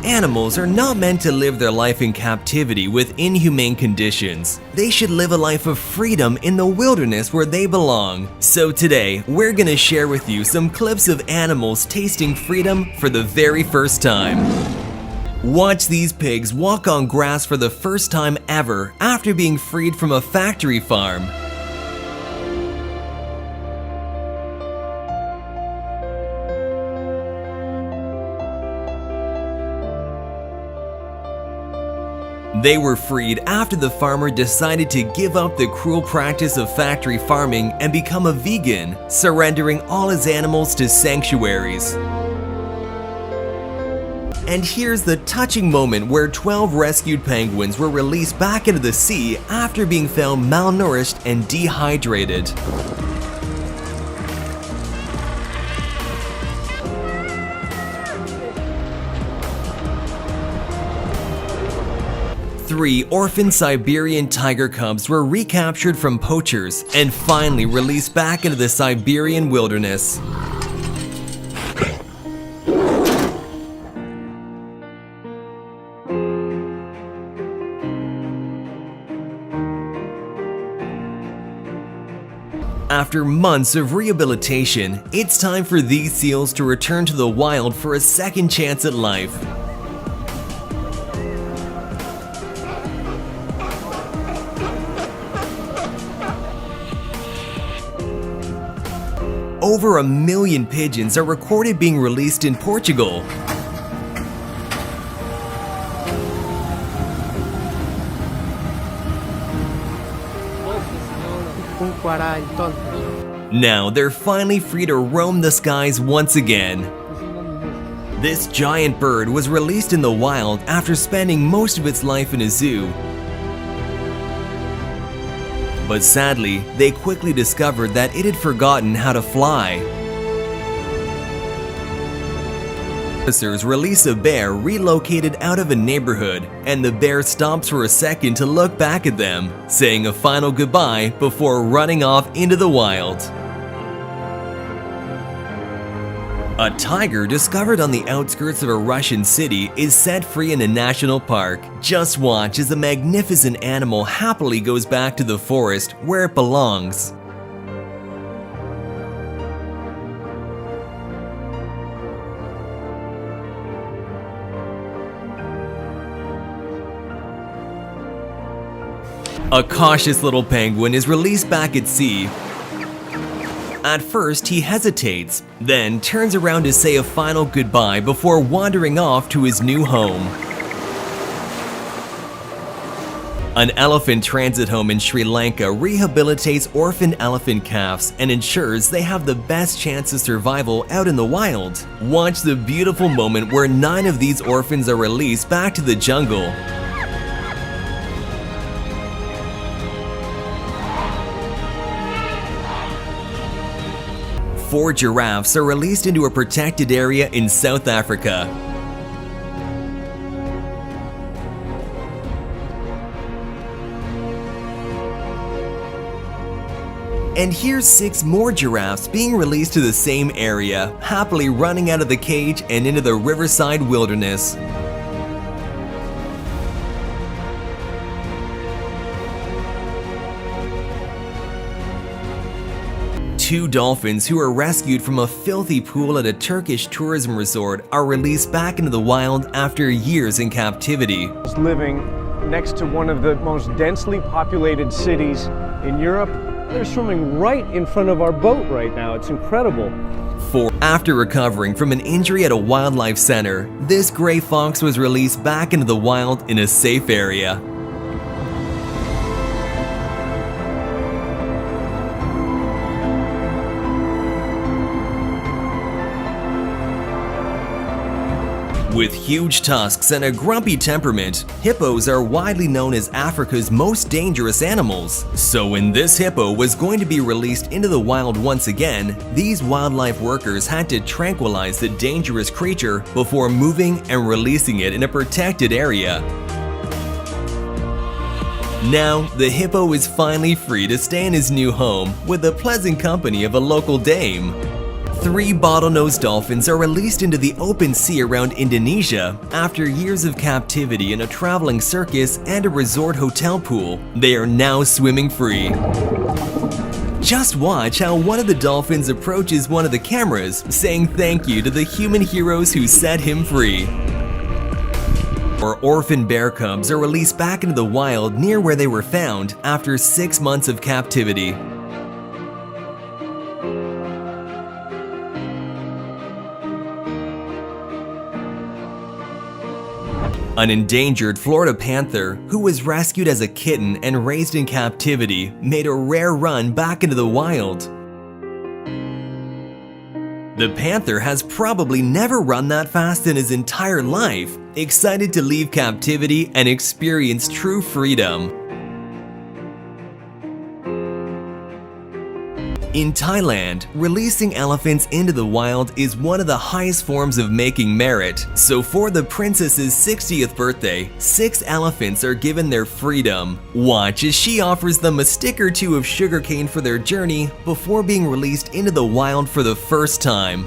Animals are not meant to live their life in captivity with inhumane conditions. They should live a life of freedom in the wilderness where they belong. So today, we're gonna share with you some clips of animals tasting freedom for the very first time. Watch these pigs walk on grass for the first time ever after being freed from a factory farm. They were freed after the farmer decided to give up the cruel practice of factory farming and become a vegan, surrendering all his animals to sanctuaries. And here's the touching moment where 12 rescued penguins were released back into the sea after being found malnourished and dehydrated. Three orphan Siberian tiger cubs were recaptured from poachers and finally released back into the Siberian wilderness. After months of rehabilitation, it's time for these seals to return to the wild for a second chance at life. Over 1 million pigeons are recorded being released in Portugal. Now they're finally free to roam the skies once again. This giant bird was released in the wild after spending most of its life in a zoo. But sadly, they quickly discovered that it had forgotten how to fly. Officers release a bear relocated out of a neighborhood, and the bear stops for a second to look back at them, saying a final goodbye before running off into the wild. A tiger discovered on the outskirts of a Russian city is set free in a national park. Just watch as the magnificent animal happily goes back to the forest where it belongs. A cautious little penguin is released back at sea. At first, he hesitates, then turns around to say a final goodbye before wandering off to his new home. An elephant transit home in Sri Lanka rehabilitates orphaned elephant calves and ensures they have the best chance of survival out in the wild. Watch the beautiful moment where 9 of these orphans are released back to the jungle. Four giraffes are released into a protected area in South Africa. And here's 6 more giraffes being released to the same area, happily running out of the cage and into the riverside wilderness. Two dolphins who were rescued from a filthy pool at a Turkish tourism resort are released back into the wild after years in captivity. Living next to one of the most densely populated cities in Europe. They're swimming right in front of our boat right now. It's incredible. After recovering from an injury at a wildlife center, this gray fox was released back into the wild in a safe area. With huge tusks and a grumpy temperament, hippos are widely known as Africa's most dangerous animals. So when this hippo was going to be released into the wild once again, these wildlife workers had to tranquilize the dangerous creature before moving and releasing it in a protected area. Now, the hippo is finally free to stay in his new home with the pleasant company of a local dame. 3 bottlenose dolphins are released into the open sea around Indonesia after years of captivity in a traveling circus and a resort hotel pool. They are now swimming free. Just watch how one of the dolphins approaches one of the cameras, saying thank you to the human heroes who set him free. Or orphan bear cubs are released back into the wild near where they were found after 6 months of captivity. An endangered Florida panther, who was rescued as a kitten and raised in captivity, made a rare run back into the wild. The panther has probably never run that fast in his entire life, excited to leave captivity and experience true freedom. In Thailand, releasing elephants into the wild is one of the highest forms of making merit, so for the princess's 60th birthday, 6 elephants are given their freedom. Watch as she offers them a stick or two of sugarcane for their journey before being released into the wild for the first time.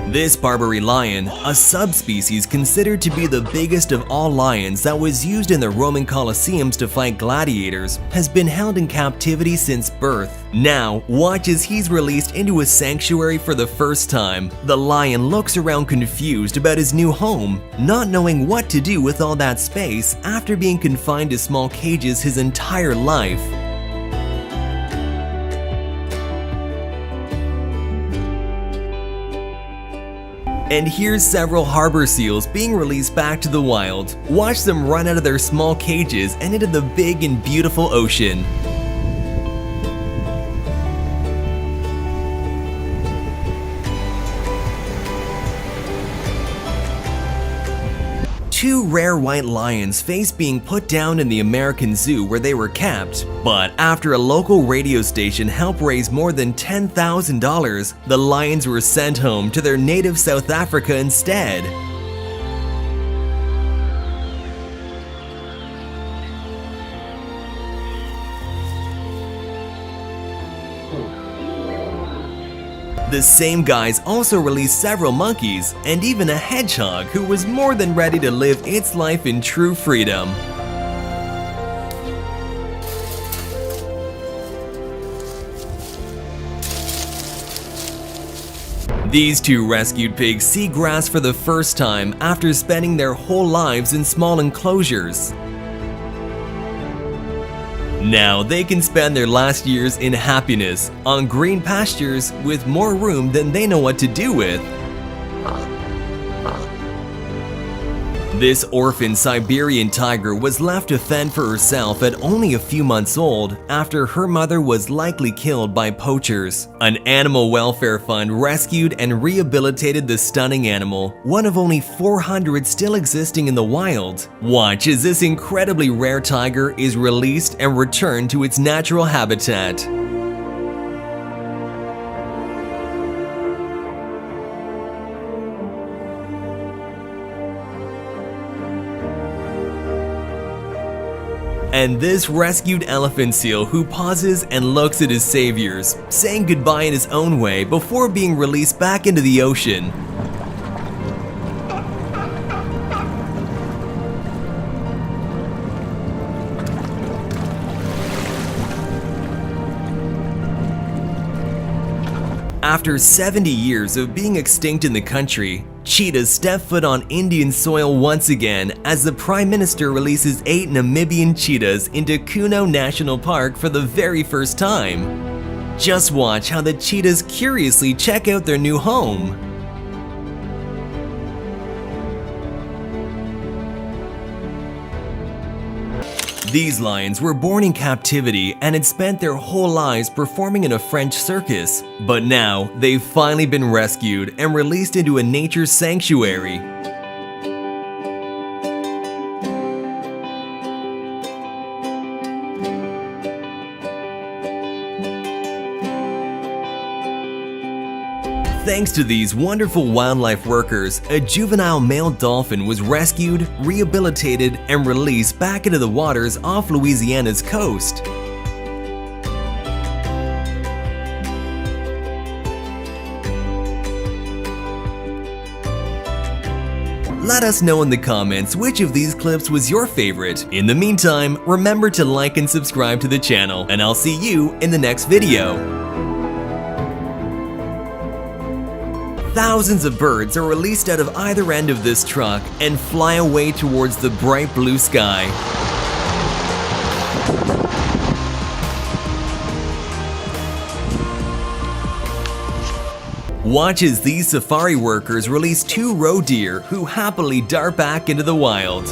This Barbary lion, a subspecies considered to be the biggest of all lions that was used in the Roman Colosseums to fight gladiators, has been held in captivity since birth. Now, watch as he's released into a sanctuary for the first time. The lion looks around confused about his new home, not knowing what to do with all that space after being confined to small cages his entire life. And here's several harbor seals being released back to the wild. Watch them run out of their small cages and into the big and beautiful ocean. Two rare white lions face being put down in the American Zoo where they were kept, but after a local radio station helped raise more than $10,000, the lions were sent home to their native South Africa instead. The same guys also released several monkeys and even a hedgehog who was more than ready to live its life in true freedom. These 2 rescued pigs see grass for the first time after spending their whole lives in small enclosures. Now they can spend their last years in happiness on green pastures with more room than they know what to do with. This orphan Siberian tiger was left to fend for herself at only a few months old after her mother was likely killed by poachers. An animal welfare fund rescued and rehabilitated the stunning animal, one of only 400 still existing in the wild. Watch as this incredibly rare tiger is released and returned to its natural habitat. And this rescued elephant seal who pauses and looks at his saviors, saying goodbye in his own way before being released back into the ocean. After 70 years of being extinct in the country, cheetahs step foot on Indian soil once again as the Prime Minister releases 8 Namibian cheetahs into Kuno National Park for the very first time. Just watch how the cheetahs curiously check out their new home. These lions were born in captivity and had spent their whole lives performing in a French circus, but now they've finally been rescued and released into a nature sanctuary. Thanks to these wonderful wildlife workers, a juvenile male dolphin was rescued, rehabilitated, and released back into the waters off Louisiana's coast. Let us know in the comments which of these clips was your favorite. In the meantime, remember to like and subscribe to the channel, and I'll see you in the next video. Thousands of birds are released out of either end of this truck and fly away towards the bright blue sky. Watch as these safari workers release 2 roe deer who happily dart back into the wild.